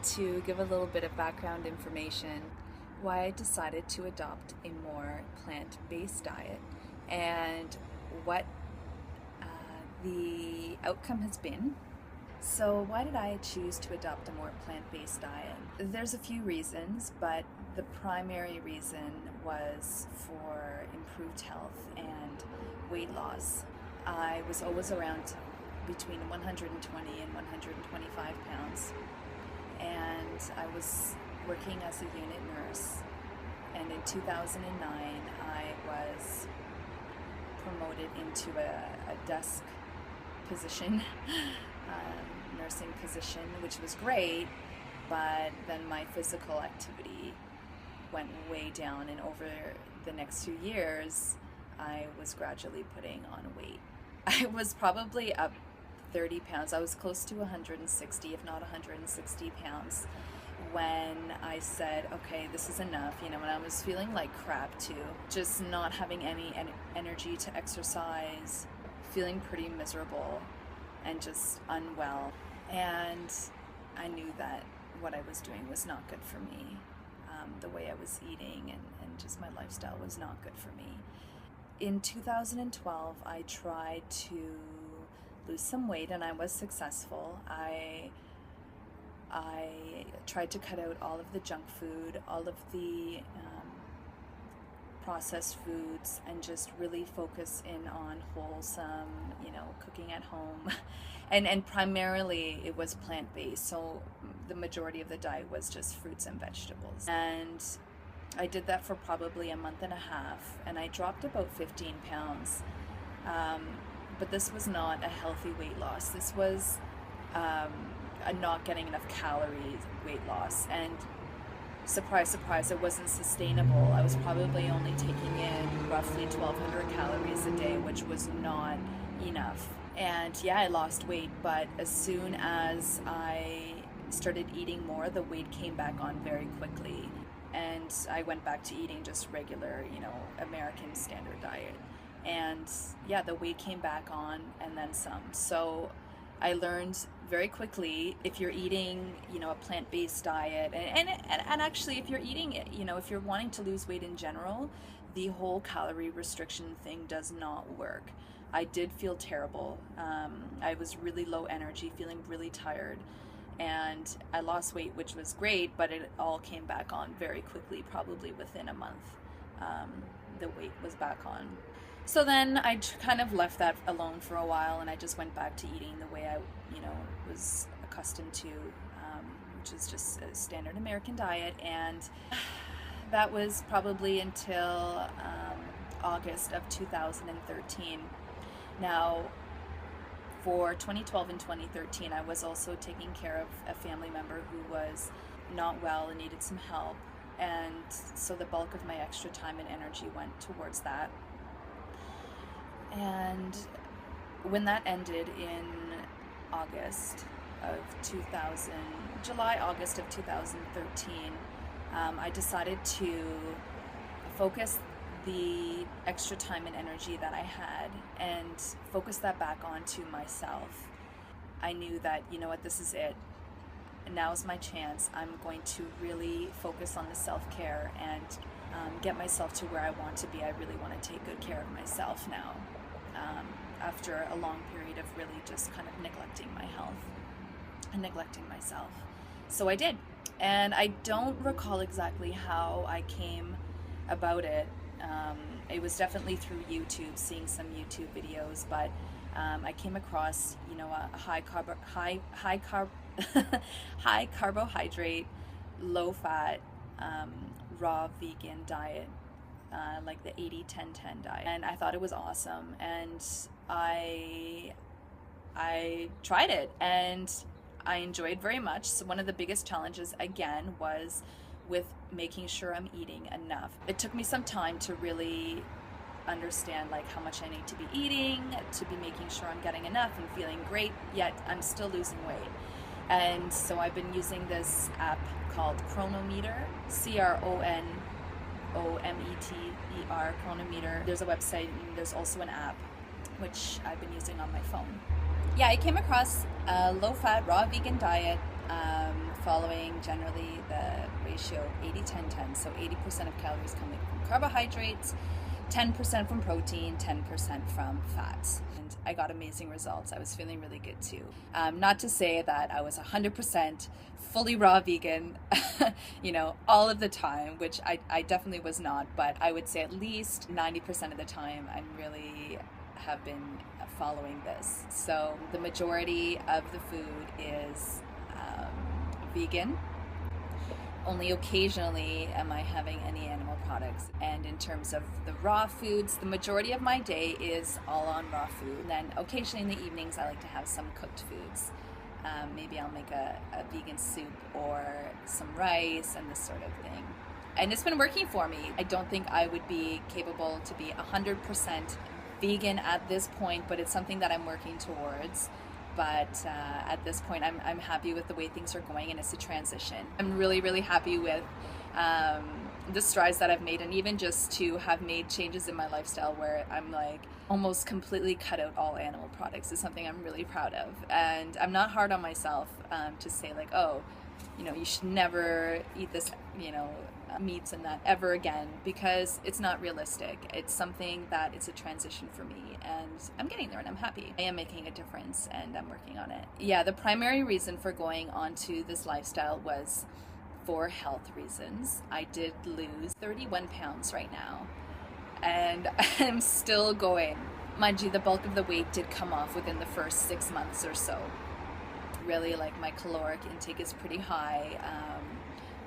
to give a little bit of background information why I decided to adopt a more plant-based diet and what the outcome has been. So why did I choose to adopt a more plant-based diet? There's a few reasons, but the primary reason was for improved health and weight loss. I was always around between 120 and 125 pounds, and I was working as a unit nurse, and in 2009 I was promoted into a desk position, nursing position, which was great, but then my physical activity went way down, and over the next few years I was gradually putting on weight. I was probably up 30 pounds. I was close to 160, if not 160 pounds, when I said, okay, this is enough. You know, when I was feeling like crap too, just not having any energy to exercise, feeling pretty miserable and just unwell. And I knew that what I was doing was not good for me. The way I was eating and just my lifestyle was not good for me. In 2012, I tried to lose some weight and I was successful. I tried to cut out all of the junk food, all of the processed foods, and just really focus in on wholesome, cooking at home. And primarily it was plant-based, so the majority of the diet was just fruits and vegetables. And I did that for probably a month and a half, and I dropped about 15 pounds. But this was not a healthy weight loss. This was a not getting enough calories weight loss. And surprise, surprise, it wasn't sustainable. I was probably only taking in roughly 1,200 calories a day, which was not enough. And yeah, I lost weight, but as soon as I started eating more, the weight came back on very quickly. And I went back to eating just regular, American standard diet. And yeah, the weight came back on and then some. So I learned very quickly, if you're eating, a plant-based diet, and actually if you're eating it, if you're wanting to lose weight in general, the whole calorie restriction thing does not work. I did feel terrible. I was really low energy, feeling really tired. And I lost weight, which was great, but it all came back on very quickly, probably within a month. The weight was back on. So then I kind of left that alone for a while, and I just went back to eating the way I, was accustomed to, which is just a standard American diet. And that was probably until August of 2013. Now, for 2012 and 2013, I was also taking care of a family member who was not well and needed some help. And so the bulk of my extra time and energy went towards that. And when that ended in July, August of 2013, I decided to focus the extra time and energy that I had and focus that back onto myself. I knew that, this is it. Now's my chance. I'm going to really focus on the self-care and get myself to where I want to be. I really want to take good care of myself now, after a long period of really just kind of neglecting my health and neglecting myself. So I did. And I don't recall exactly how I came about it. It was definitely through YouTube, seeing some YouTube videos, but I came across, a high carbohydrate, low fat, raw vegan diet, like the 80-10-10 diet, and I thought it was awesome, and I tried it, and I enjoyed very much. So one of the biggest challenges again was with making sure I'm eating enough. It took me some time to really understand how much I need to be eating, to be making sure I'm getting enough and feeling great, yet I'm still losing weight. And so I've been using this app called Cronometer, Cronometer, Cronometer. There's a website and there's also an app which I've been using on my phone. Yeah, I came across a low-fat, raw vegan diet following generally the ratio 80-10-10. So 80% of calories coming from carbohydrates, 10% from protein, 10% from fats. And I got amazing results. I was feeling really good too. Not to say that I was 100% fully raw vegan, all of the time, which I definitely was not, but I would say at least 90% of the time I'm really have been following this. So the majority of the food is vegan. Only occasionally am I having any animal products. And in terms of the raw foods, the majority of my day is all on raw food. And then occasionally in the evenings, I like to have some cooked foods. Maybe I'll make a vegan soup or some rice and this sort of thing. And it's been working for me. I don't think I would be capable to be 100% vegan at this point, but it's something that I'm working towards. But at this point, I'm happy with the way things are going, and it's a transition. I'm really, really happy with the strides that I've made, and even just to have made changes in my lifestyle where I'm like almost completely cut out all animal products is something I'm really proud of. And I'm not hard on myself to say like, oh, you should never eat this, meats and that ever again, because it's not realistic. It's something that it's a transition for me, and I'm getting there and I'm happy. I am making a difference and I'm working on it. Yeah, the primary reason for going onto this lifestyle was for health reasons. I did lose 31 pounds right now, and I'm still going. Mind you, the bulk of the weight did come off within the first 6 months or so. Really, like, my caloric intake is pretty high,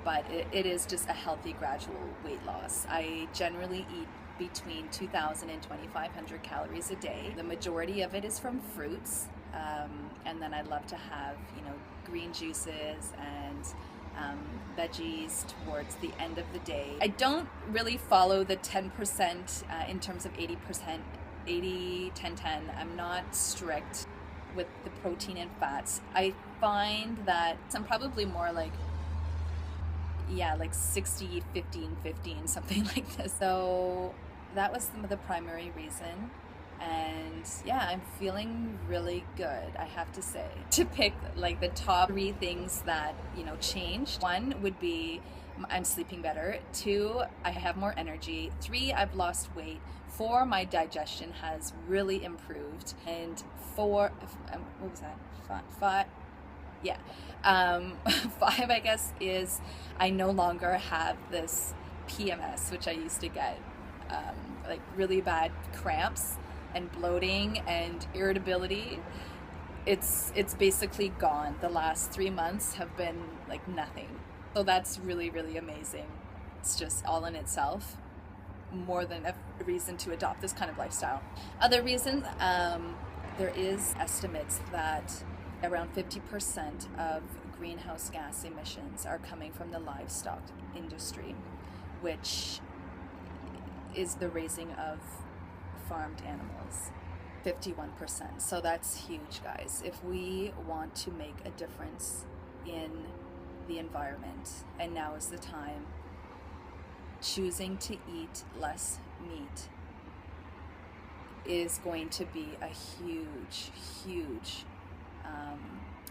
but it is just a healthy gradual weight loss. I generally eat between 2,000 and 2,500 calories a day. The majority of it is from fruits, and then I love to have green juices and veggies towards the end of the day. I don't really follow the 10% in terms of 80%, 80-10-10. I'm not strict with the protein and fats. I find that I'm probably more like 60-15-15, something like this. So that was the primary reason. And yeah, I'm feeling really good, I have to say. To pick like the top 3 things that changed, 1 would be I'm sleeping better. 2, I have more energy. 3, I've lost weight. 4, my digestion has really improved. And 4, what was that? 5, yeah. 5, I guess, is I no longer have this PMS, which I used to get, like really bad cramps and bloating and irritability. It's basically gone. The last 3 months have been like nothing. So that's really, really amazing. It's just all in itself more than a reason to adopt this kind of lifestyle. Other reasons, there is estimates that around 50% of greenhouse gas emissions are coming from the livestock industry, which is the raising of farmed animals. 51%. So that's huge, guys. If we want to make a difference in the environment, and now is the time, choosing to eat less meat is going to be a huge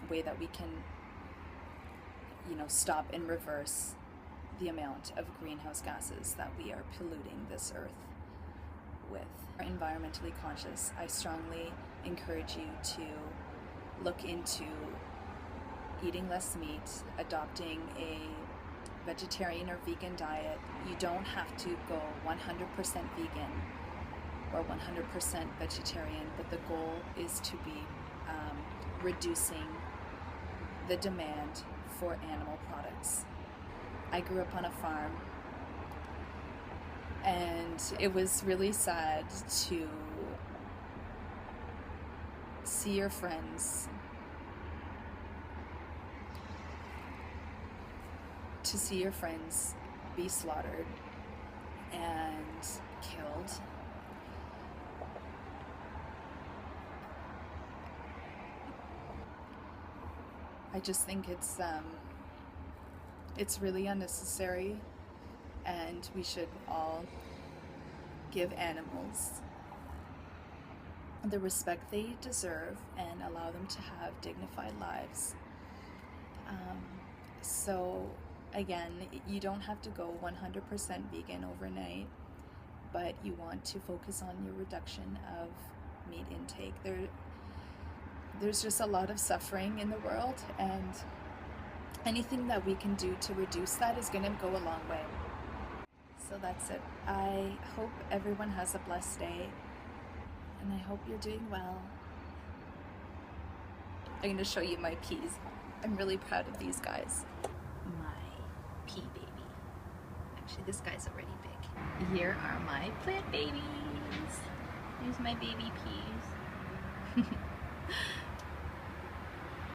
way that we can stop and reverse the amount of greenhouse gases that we are polluting this earth with. Environmentally conscious, I strongly encourage you to look into eating less meat, adopting a vegetarian or vegan diet. You don't have to go 100% vegan or 100% vegetarian, but the goal is to be reducing the demand for animal products. I grew up on a farm, and it was really sad to see your friends be slaughtered and killed. I just think it's really unnecessary, and we should all give animals the respect they deserve and allow them to have dignified lives. Um, so again, you don't have to go 100% vegan overnight, but you want to focus on your reduction of meat intake. There's just a lot of suffering in the world, and anything that we can do to reduce that is going to go a long way. So that's it. I hope everyone has a blessed day, and I hope you're doing well. I'm going to show you my peas. I'm really proud of these guys. My pea baby. Actually, this guy's already big. Here are my plant babies. Here's my baby peas.